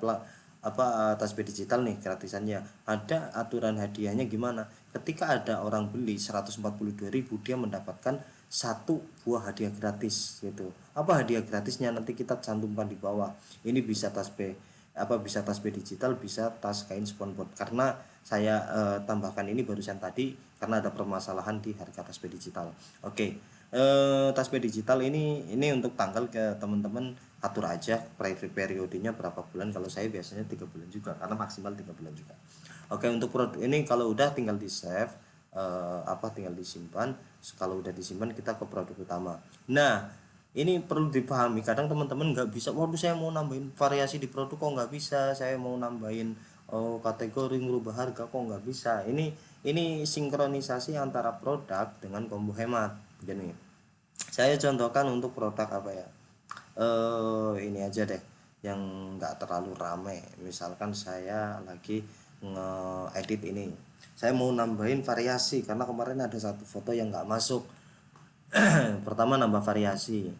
tasbih digital nih gratisannya, ada aturan hadiahnya gimana. Ketika ada orang beli 142.000, dia mendapatkan 1 buah hadiah gratis gitu. Apa hadiah gratisnya nanti kita cantumkan di bawah. Ini bisa bisa tasbih digital, bisa tas kain sponboard. Karena saya tambahkan ini barusan tadi karena ada permasalahan di harga tasbih digital. Oke. Tasbih digital ini untuk tanggal ke teman-teman atur aja periodenya berapa bulan. Kalau saya biasanya 3 bulan juga karena maksimal 3 bulan juga. Oke, untuk produk ini kalau udah tinggal di save, tinggal disimpan. Kalau udah disimpan kita ke produk utama. Nah, ini perlu dipahami, kadang teman-teman nggak bisa, waduh saya mau nambahin variasi di produk kok nggak bisa, saya mau nambahin kategori, ngubah harga kok nggak bisa. Ini sinkronisasi antara produk dengan combo hemat gini. Saya contohkan untuk produk apa ya, ini aja deh yang nggak terlalu rame. Misalkan saya lagi nge-edit ini, saya mau nambahin variasi karena kemarin ada satu foto yang nggak masuk. Pertama nambah variasi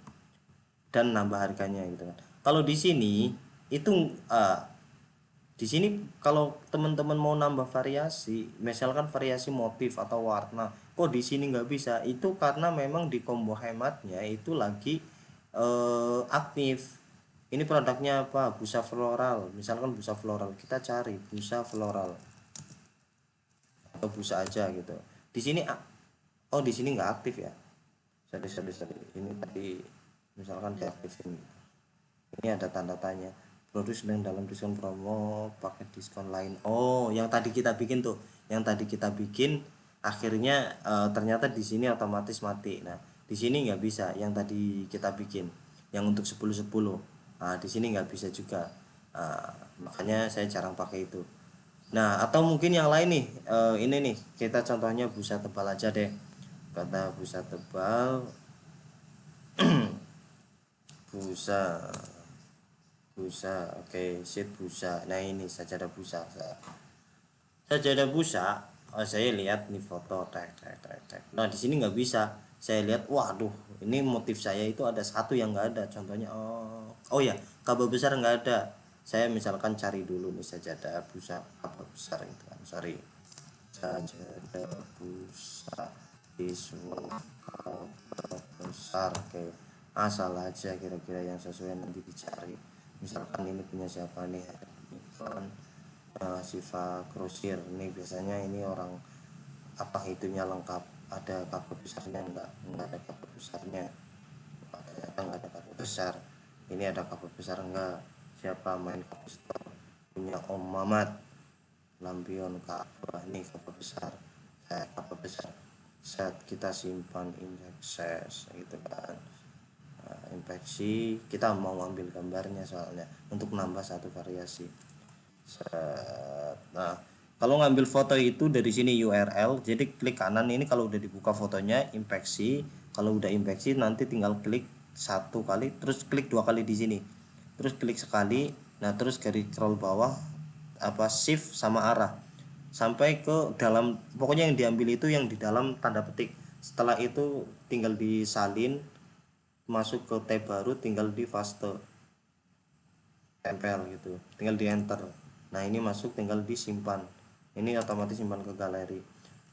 dan nambah harganya gitu kan. Kalau di sini itu di sini kalau teman-teman mau nambah variasi, misalkan variasi motif atau warna, kok di sini nggak bisa? Itu karena memang di combo hematnya itu lagi aktif. Ini produknya apa? Busa floral. Misalkan busa floral, kita cari busa floral atau busa aja gitu. Di sini oh di sini nggak aktif ya. Sorry. Ini tadi misalkan diaktifin. Ini ada tanda tanya. Produk sedang dalam diskon promo, paket diskon lain. Oh, yang tadi kita bikin tuh, yang tadi kita bikin akhirnya ternyata di sini otomatis mati. Nah, di sini nggak bisa yang tadi kita bikin, yang untuk 10-10. Nah, di sini nggak bisa juga. Makanya saya jarang pakai itu. Nah, atau mungkin yang lain nih, ini nih kita contohnya busa tebal aja deh. Kata busa tebal, busa oke, sheet busa. Nah ini sajadah busa, saya lihat nih foto tek. Nah di sini nggak bisa, saya lihat waduh ini motif saya itu ada satu yang nggak ada, contohnya oh ya kabel besar nggak ada. Saya misalkan cari dulu nih sajadah busa kabel besar itu kan, sorry, sajadah busa visual kabel besar. Oke, asal aja kira-kira yang sesuai nanti dicari. Misalkan ini punya siapa nih, Siva Krusir. Ini biasanya ini orang apa itunya lengkap, ada kabel besarnya enggak ada kabel besarnya, enggak ada kabel besar. Ini ada kabel besar enggak, siapa main kabel besar, punya Om Mamat Lampion Ka'bah. Ini kabel besar, kabel besar set kita simpan indekses gitu kan. Infeksi kita mau ambil gambarnya soalnya untuk nambah satu variasi. Nah kalau ngambil foto itu dari sini URL, jadi klik kanan ini kalau udah dibuka fotonya infeksi. Kalau udah infeksi nanti tinggal klik 1 kali, terus klik 2 kali di sini, terus klik sekali. Nah terus garis scroll bawah shift sama arah sampai ke dalam, pokoknya yang diambil itu yang di dalam tanda petik. Setelah itu tinggal disalin masuk ke tab baru tinggal di paste tempel gitu, tinggal di enter. Nah ini masuk tinggal disimpan, ini otomatis simpan ke galeri.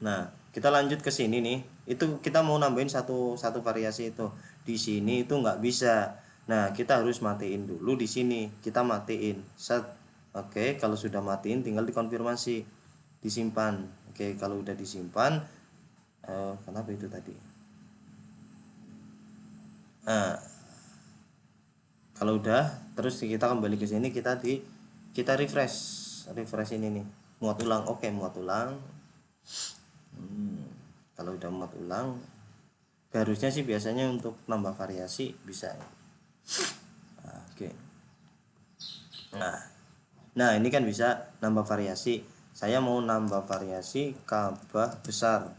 Nah kita lanjut ke sini nih, itu kita mau nambahin satu variasi itu di sini itu nggak bisa. Nah kita harus matiin dulu di sini, kita matiin set. Oke, kalau sudah matiin tinggal dikonfirmasi disimpan. Oke, kalau udah disimpan kenapa itu tadi. Nah kalau udah, terus kita kembali ke sini, kita refresh ini nih, muat ulang. Oke, muat ulang. Kalau udah muat ulang, harusnya sih biasanya untuk nambah variasi bisa. Oke. Nah ini kan bisa nambah variasi. Saya mau nambah variasi kabah besar.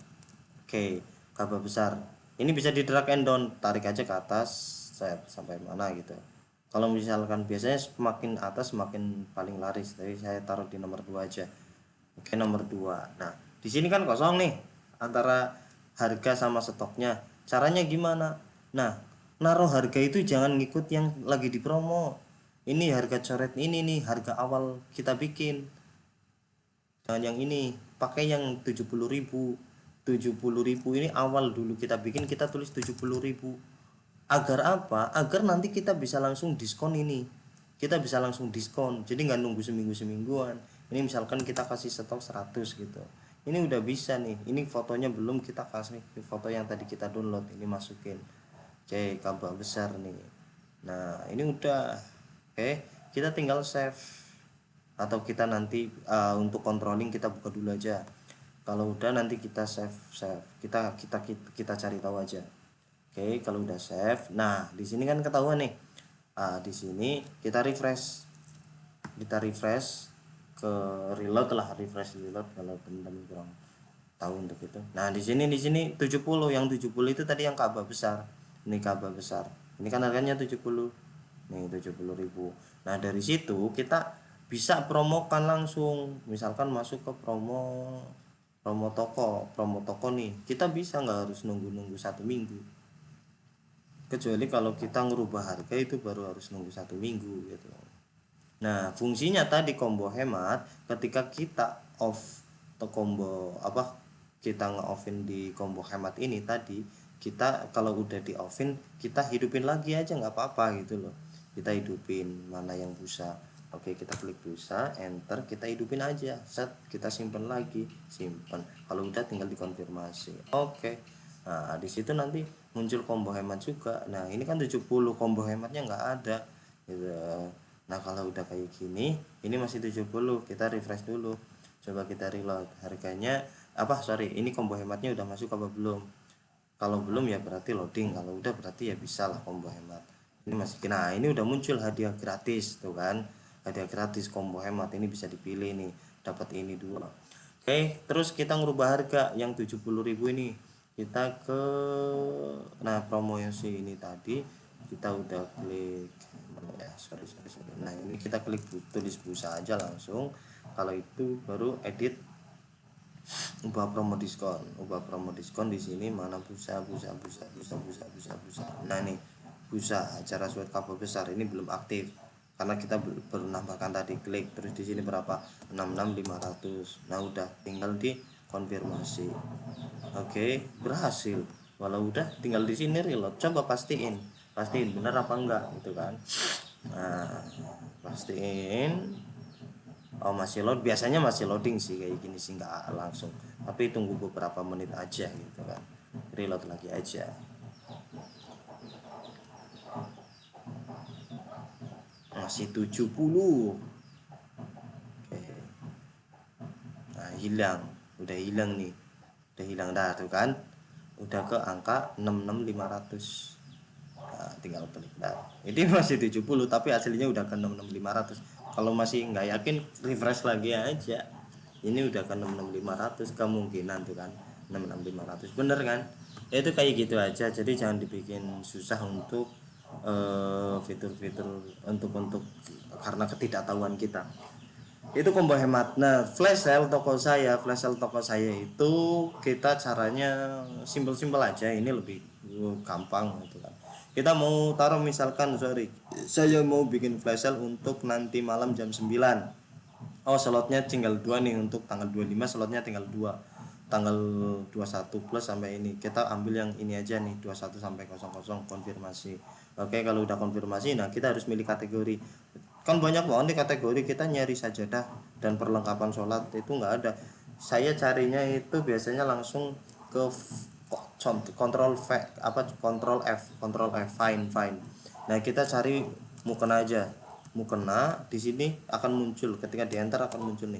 Oke, kabah besar. Ini bisa di drag and down, tarik aja ke atas, set sampai mana gitu. Kalau misalkan biasanya semakin atas semakin paling laris, jadi saya taruh di nomor 2 aja. Oke, nomor 2. Nah, di sini kan kosong nih antara harga sama stoknya. Caranya gimana? Nah, naruh harga itu jangan ngikut yang lagi di promo. Ini harga coret ini nih, harga awal kita bikin. Jangan yang ini, pakai yang 70.000. 70.000 ini awal dulu kita bikin, kita tulis 70.000. Agar apa? Agar nanti kita bisa langsung diskon ini. Kita bisa langsung diskon. Jadi nggak nunggu semingguan. Ini misalkan kita kasih stok 100 gitu. Ini udah bisa nih. Ini fotonya belum kita kasih. Foto yang tadi kita download ini masukin. Oke, kabel besar nih. Nah, ini udah. Oke, kita tinggal save. Atau kita nanti untuk controlling kita buka dulu aja. Kalau udah nanti kita save. Kita cari tahu aja. Oke, kalau udah save, nah di sini kan ketahuan nih. Di sini kita refresh ke reload kalau teman-teman kurang tahu untuk itu. Nah di sini 70, yang 70 itu tadi yang kabah besar. Ini kabah besar. Ini kan harganya 70. Nih 70.000. Nah dari situ kita bisa promokan langsung. Misalkan masuk ke promo toko nih. Kita bisa nggak harus nunggu 1 minggu. Kecuali kalau kita ngerubah harga itu baru harus nunggu 1 minggu gitu. Nah fungsinya tadi combo hemat, ketika kita off atau combo kita nge-offin di combo hemat ini tadi, kita kalau udah di offin kita hidupin lagi aja nggak apa-apa gitu loh. Kita hidupin mana yang busa. Oke, kita klik busa, enter, kita hidupin aja, set, kita simpen lagi, simpen. Kalau udah tinggal dikonfirmasi. Oke. Nah di situ nanti muncul combo hemat juga. Nah ini kan 70, combo hematnya nggak ada gitu. Nah kalau udah kayak gini, ini masih 70, kita refresh dulu, coba kita reload. Harganya ini combo hematnya udah masuk apa belum? Kalau belum ya berarti loading, kalau udah berarti ya bisa lah combo hemat. Ini masih, nah ini udah muncul hadiah gratis tuh kan, hadiah gratis combo hemat. Ini bisa dipilih nih, dapat ini dulu. Oke, terus kita ngerubah harga yang 70.000 ini, kita ke promosi ini tadi kita udah klik nah ini kita klik tulis busa aja langsung. Kalau itu baru edit, ubah promo diskon di sini mana busa. Nah nih busa acara sweat kabel besar ini belum aktif karena kita baru nambahkan tadi. Klik terus di sini berapa, 66.500. Nah udah tinggal di konfirmasi. Oke, berhasil. Walau udah tinggal di sini reload, coba pastiin benar apa enggak gitu kan. Nah pastiin, masih load, biasanya masih loading sih kayak gini sih, nggak langsung, tapi tunggu beberapa menit aja gitu kan. Reload lagi aja. Masih 70. Oke. Nah udah hilang nih, dah tuh kan, udah ke angka 66.500. Nah, tinggal klik. Nah, ini masih 70 tapi aslinya udah ke 66.500. Kalau masih nggak yakin, refresh lagi aja. Ini udah ke 66.500, kemungkinan tuh kan 66.500 bener kan. Itu kayak gitu aja. Jadi jangan dibikin susah untuk fitur-fitur untuk karena ketidaktahuan kita. Itu combo hemat. Nah flash sale toko saya itu kita caranya simpel aja. Ini lebih gampang gitu kan. kita mau taruh misalkan sorry saya mau bikin flash sale untuk nanti malam jam 9. Oh slotnya tinggal 2 nih untuk tanggal 25, slotnya tinggal 2, tanggal 21 plus sampai ini kita ambil yang ini aja nih 21 sampai 00 konfirmasi. Oke kalau udah konfirmasi nah kita harus milih kategori, kan banyak banget nih kategori, kita nyari sajadah dan perlengkapan sholat itu nggak ada. Saya carinya itu biasanya langsung ke kontrol V apa kontrol F fine. Nah kita cari mukena aja, mukena di sini akan muncul ketika di enter akan muncul nih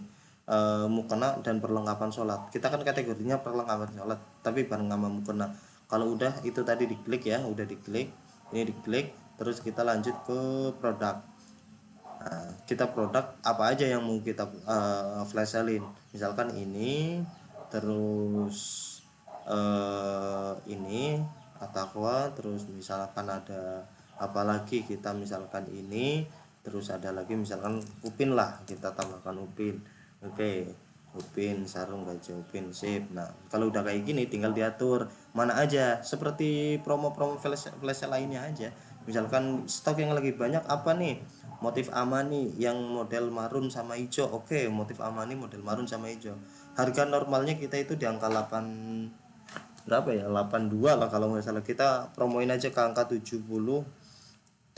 mukena dan perlengkapan sholat. Kita kan kategorinya perlengkapan sholat tapi bareng sama mukena. Kalau udah itu tadi diklik ya, udah diklik ini diklik terus kita lanjut ke produk. Nah, kita produk apa aja yang mau kita flash sale-in, misalkan ini terus ini Atakwa, terus misalkan ada apa lagi kita misalkan ini, terus ada lagi misalkan Upin lah, kita tambahkan Upin. Oke, Upin sarung baju Upin sip. Nah kalau udah kayak gini tinggal diatur mana aja seperti promo-promo flash sale lainnya aja. Misalkan stok yang lagi banyak apa nih, motif Amani yang model marun sama hijau. Oke motif Amani model marun sama hijau, harga normalnya kita itu di angka 8 berapa ya, 82 lah kalau nggak salah, kita promoin aja ke angka 77.500.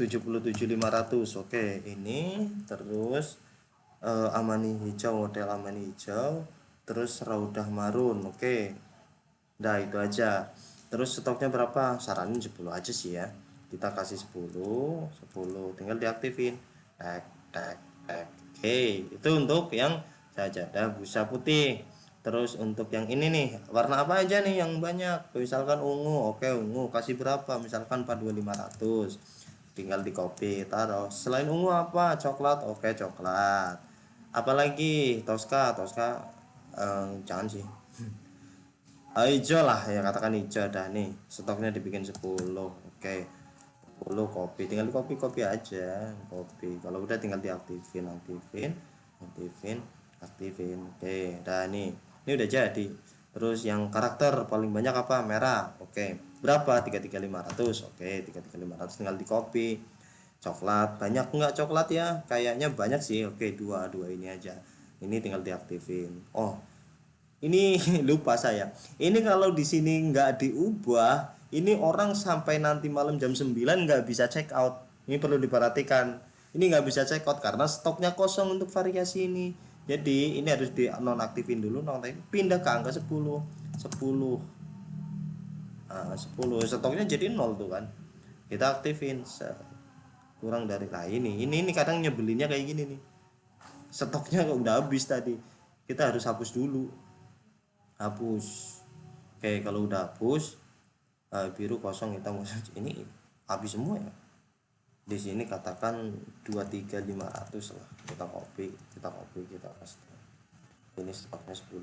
Oke ini terus Amani hijau, model Amani hijau terus Raudah marun. Oke nah itu aja. Terus stoknya berapa, saranin 10 aja sih ya, kita kasih 10 tinggal diaktifin tek tek tek. Oke itu untuk yang sajadah busa putih. Terus untuk yang ini nih warna apa aja nih yang banyak, misalkan ungu. Oke ungu kasih berapa, misalkan 42.500, tinggal di copy taruh. Selain ungu apa, coklat. Oke coklat. Apalagi Tosca jangan sih. Hijau lah ya, katakan hijau. Dah nih stoknya dibikin 10. Oke 10 kopi, tinggal di copy aja kopi. Kalau udah tinggal diaktifin aktifin. Oke dah nih ini udah jadi. Terus yang karakter paling banyak apa, merah. Oke berapa, 33.500. Oke 33.500 tinggal di copy. Coklat banyak nggak coklat ya, kayaknya banyak sih. Oke dua ini aja, ini tinggal diaktifin. Oh ini lupa saya. Ini kalau di sini nggak diubah, ini orang sampai nanti malam jam 9 nggak bisa check out. Ini perlu diperhatikan. Ini nggak bisa check out karena stoknya kosong untuk variasi ini. Jadi ini harus di nonaktifin dulu, pindah ke angka 10. 10. Nah, 10 stoknya jadi 0 tuh kan. Kita aktifin kurang dari lah ini kadang nyebelinnya kayak gini nih. Stoknya udah habis tadi. Kita harus hapus dulu. Hapus. Oke kalau udah hapus biru kosong hitam kosong ini habis semua ya. Di sini katakan 23.500 lah, kita copy kita paste. Ini stoknya 10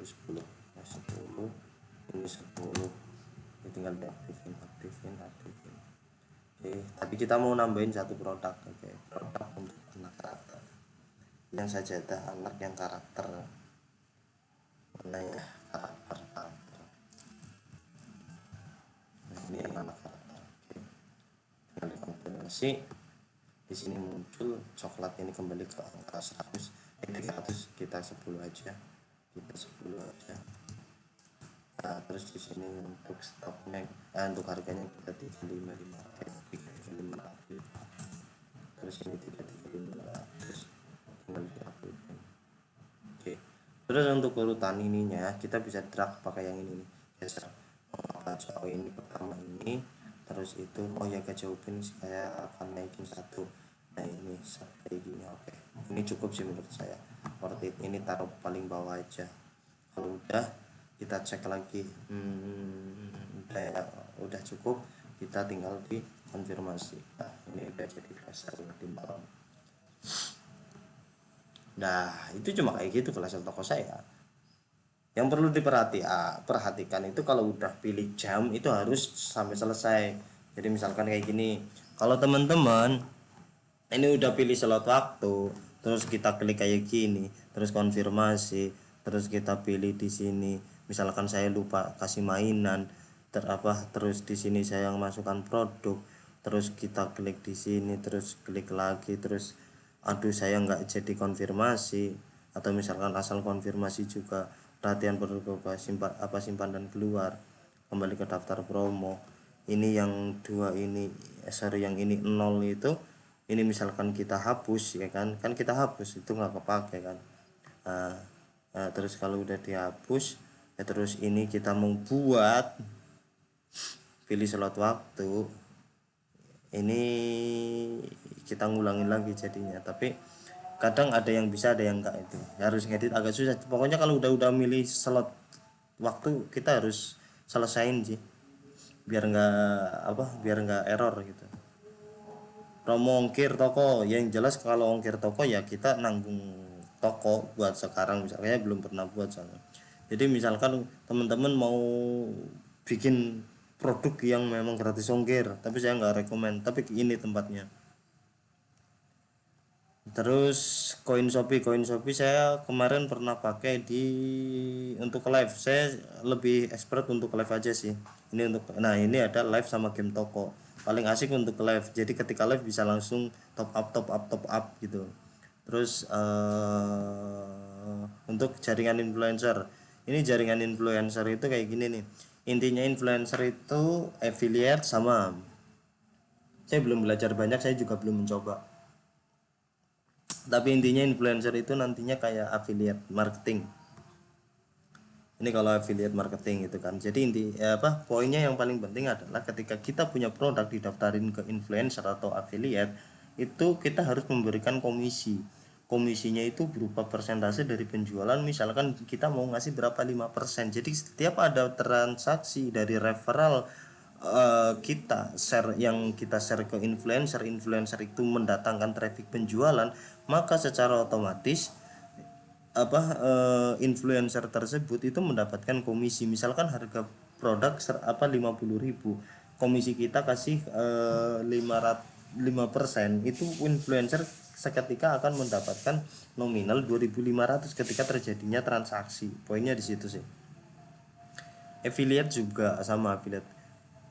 nah, 10 ini 10 ini tinggal diaktifin. Oke tapi kita mau nambahin satu produk. Oke produk untuk anak karakter, yang sajadah anak yang karakter mana ya, karakter. Nah, ini yang anak karakter. Oke tinggal dikonfirmasi. Di sini muncul coklat ini kembali ke angka 100 300, kita 10 aja. Nah, terus di sini untuk stoknya untuk harganya kita 35.500, terus ini 33.500 tinggal diaktifin. Oke terus untuk urutan ininya kita bisa drag pakai yang ini nih, geser aja. Oh ini pertama ini, terus itu oh ya kejauhin saya akan naikin satu. Nah ini kayak gini. Oke ini cukup sih menurut saya, worth it. Ini taruh paling bawah aja. Kalau udah kita cek lagi udah cukup, kita tinggal di konfirmasi. Nah ini udah jadi flash sale di malam. Nah itu cuma kayak gitu flash sale toko saya. Yang perlu perhatikan itu kalau udah pilih jam itu harus sampai selesai. Jadi misalkan kayak gini, kalau teman-teman ini udah pilih slot waktu, terus kita klik kayak gini, terus konfirmasi, terus kita pilih di sini. Misalkan saya lupa kasih mainan, terus di sini saya masukkan produk, terus kita klik di sini, terus klik lagi, terus aduh saya nggak jadi konfirmasi, atau misalkan asal konfirmasi juga perhatian perlu simpan dan keluar, kembali ke daftar promo. Ini yang dua ini sorry yang ini 0 itu, ini misalkan kita hapus ya kan kita hapus itu nggak kepake kan. Nah, terus kalau udah dihapus ya, terus ini kita mau buat pilih slot waktu, ini kita ngulangin lagi jadinya. Tapi kadang ada yang bisa ada yang enggak, itu harus ngedit agak susah. Pokoknya kalau udah milih slot waktu kita harus selesain sih, biar nggak error gitu. Promo ongkir toko, yang jelas kalau ongkir toko ya kita nanggung toko buat sekarang, misalnya belum pernah buat soalnya. Jadi misalkan teman-teman mau bikin produk yang memang gratis ongkir, tapi saya nggak rekomend, tapi ini tempatnya. Terus koin Shopee saya kemarin pernah pakai untuk live. Saya lebih expert untuk live aja sih. Ini ada live sama game toko. Paling asik untuk live. Jadi ketika live bisa langsung top up gitu. Terus untuk jaringan influencer. Ini jaringan influencer itu kayak gini nih. Intinya influencer itu affiliate sama, saya belum belajar banyak, saya juga belum mencoba. Tapi intinya influencer itu nantinya kayak affiliate marketing. Ini kalau affiliate marketing gitu kan. Jadi poinnya yang paling penting adalah ketika kita punya produk didaftarin ke influencer atau affiliate, itu kita harus memberikan komisi. Komisinya itu berupa persentase dari penjualan, misalkan kita mau ngasih berapa 5%. Jadi setiap ada transaksi dari referral kita share ke influencer itu mendatangkan traffic penjualan, maka secara otomatis influencer tersebut itu mendapatkan komisi. Misalkan harga produk 50.000, komisi kita kasih 5%, itu influencer seketika akan mendapatkan nominal 2.500 ketika terjadinya transaksi. Poinnya di situ sih. Affiliate juga sama, affiliate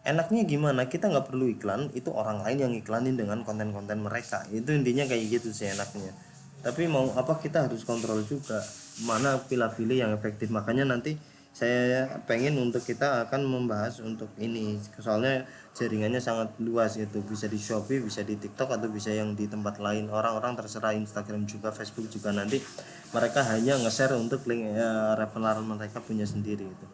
enaknya gimana, kita nggak perlu iklan, itu orang lain yang iklanin dengan konten-konten mereka, itu intinya kayak gitu sih enaknya. Tapi mau apa, kita harus kontrol juga mana pilih-pilih yang efektif. Makanya nanti saya pengen untuk kita akan membahas untuk ini, soalnya jaringannya sangat luas gitu, bisa di Shopee, bisa di TikTok, atau bisa yang di tempat lain. Orang-orang terserah, Instagram juga, Facebook juga, nanti mereka hanya nge-share untuk link referral mereka punya sendiri gitu.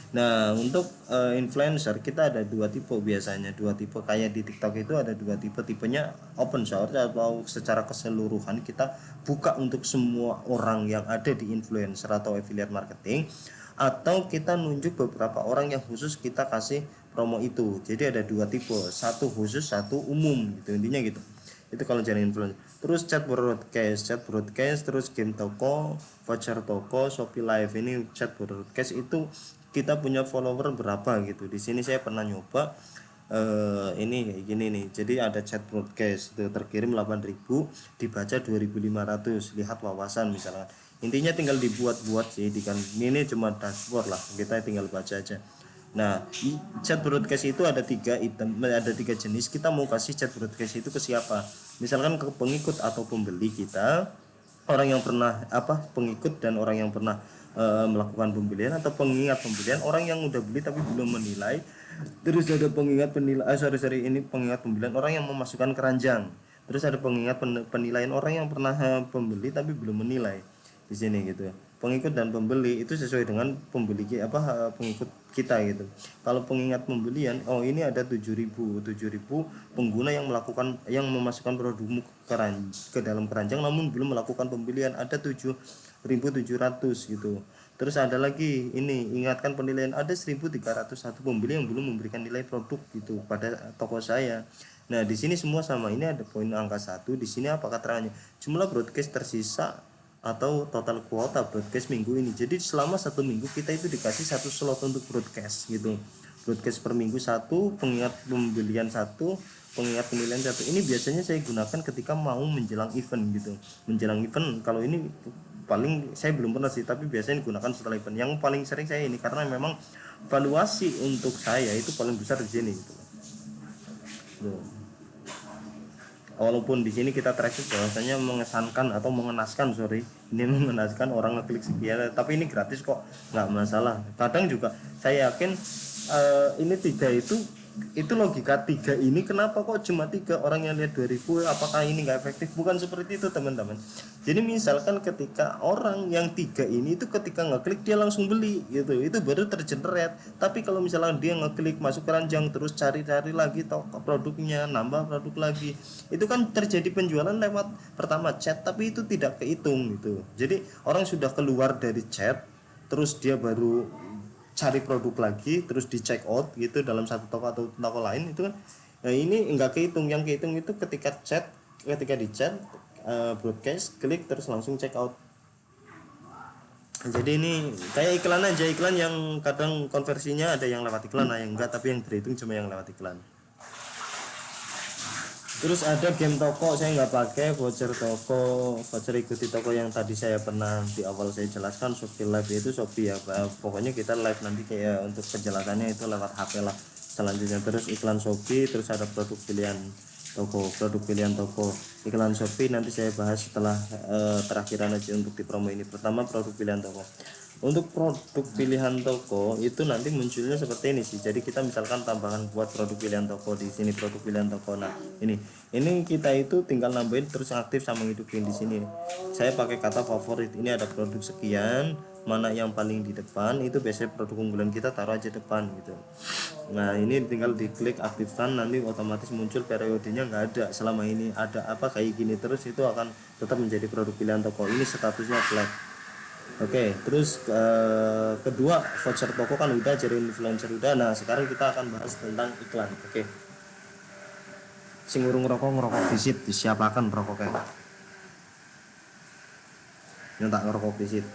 Nah untuk influencer kita ada dua tipe, biasanya dua tipe. Kayak di TikTok itu ada dua tipe, tipenya open source atau secara keseluruhan kita buka untuk semua orang yang ada di influencer atau affiliate marketing, atau kita nunjuk beberapa orang yang khusus kita kasih promo itu. Jadi ada dua tipe, satu khusus, satu umum gitu, intinya gitu. Itu kalau jaring influencer. Terus chat broadcast, terus game toko, voucher toko, Shopee Live. Ini chat broadcast itu kita punya follower berapa gitu. Di sini saya pernah nyoba ini kayak gini nih. Jadi ada chat broadcast itu terkirim 8.000, dibaca 2.500, lihat wawasan misalnya. Intinya tinggal dibuat-buat sih, ini cuma dashboard lah, kita tinggal baca aja. Nah, chat broadcast itu ada tiga jenis. Kita mau kasih chat broadcast itu ke siapa? Misalkan ke pengikut atau pembeli kita, orang yang pernah pengikut dan orang yang pernah melakukan pembelian, atau pengingat pembelian, orang yang udah beli tapi belum menilai. Terus ada pengingat ini pengingat pembelian, orang yang memasukkan keranjang. Terus ada pengingat penilaian, orang yang pernah pembeli tapi belum menilai di sini gitu. Pengikut dan pembeli itu sesuai dengan pengikut kita gitu. Kalau pengingat pembelian, ini ada 7.000 pengguna yang memasukkan produkmu ke dalam keranjang namun belum melakukan pembelian, ada 7.700 gitu. Terus ada lagi ini, ingatkan penilaian, ada 1.301 pembeli yang belum memberikan nilai produk gitu pada toko saya. Nah di sini semua sama, ini ada poin angka 1. Di sini apa keterangannya, jumlah broadcast tersisa atau total kuota broadcast minggu ini. Jadi selama 1 minggu kita itu dikasih 1 slot untuk broadcast gitu. Broadcast per minggu 1, pengingat pembelian 1, pengingat penilaian 1. Ini biasanya saya gunakan ketika mau menjelang event gitu. Menjelang event, kalau ini paling saya belum pernah sih, tapi biasanya digunakan setelah event. Yang paling sering saya ini, karena memang valuasi untuk saya itu paling besar di sini gitu. Tuh. walaupun di sini kita tracking bahwasanya mengesankan atau mengenaskan, sorry, ini mengenaskan orang ngeklik sekian, tapi ini gratis kok, nggak masalah. Kadang juga saya yakin ini tiga itu logika tiga ini kenapa kok cuma tiga orang yang lihat 2000, apakah ini nggak efektif? Bukan seperti itu teman-teman. Jadi misalkan ketika orang yang tiga ini itu ketika ngeklik dia langsung beli gitu, itu baru tergenerate. Tapi kalau misalkan dia ngeklik masuk keranjang terus cari-cari lagi toko produknya, nambah produk lagi, itu kan terjadi penjualan lewat pertama chat, tapi itu tidak kehitung gitu. Jadi orang sudah keluar dari chat terus dia baru cari produk lagi terus di check out gitu dalam satu toko atau toko lain, itu kan nah ini enggak kehitung. Yang kehitung itu ketika chat, ketika di chat broadcast klik terus langsung check out. Jadi ini kayak iklan aja, iklan yang kadang konversinya ada yang lewat iklan, ada yang enggak, tapi yang berhitung cuma yang lewat iklan. Terus ada game toko, saya nggak pakai voucher toko, voucher ikuti toko yang tadi saya pernah di awal saya jelaskan. Shopee Live itu Shopee ya, pokoknya kita live nanti kayak untuk penjelasannya itu lewat HP lah selanjutnya. Terus iklan Shopee, terus ada produk pilihan toko, iklan Shopee nanti saya bahas setelah terakhiran aja untuk di promo ini. Pertama produk pilihan toko. Untuk produk pilihan toko itu nanti munculnya seperti ini sih. Jadi kita misalkan tambahan buat produk pilihan toko, di sini produk pilihan toko. Nah, ini kita itu tinggal nambahin terus aktif sama hidupin di sini. Saya pakai kata favorit. Ini ada produk sekian, mana yang paling di depan itu biasanya produk unggulan kita taruh aja depan gitu. Nah, ini tinggal diklik aktifkan, nanti otomatis muncul periodenya nggak ada. Selama ini ada apa kayak gini terus itu akan tetap menjadi produk pilihan toko. Ini statusnya flag. Oke, terus kedua voucher toko kan udah, jadi influencer udah. Nah sekarang kita akan bahas tentang iklan. Oke, sing urung ngerokok visit disiapakan rokoknya. Yang tak ngerokok visit.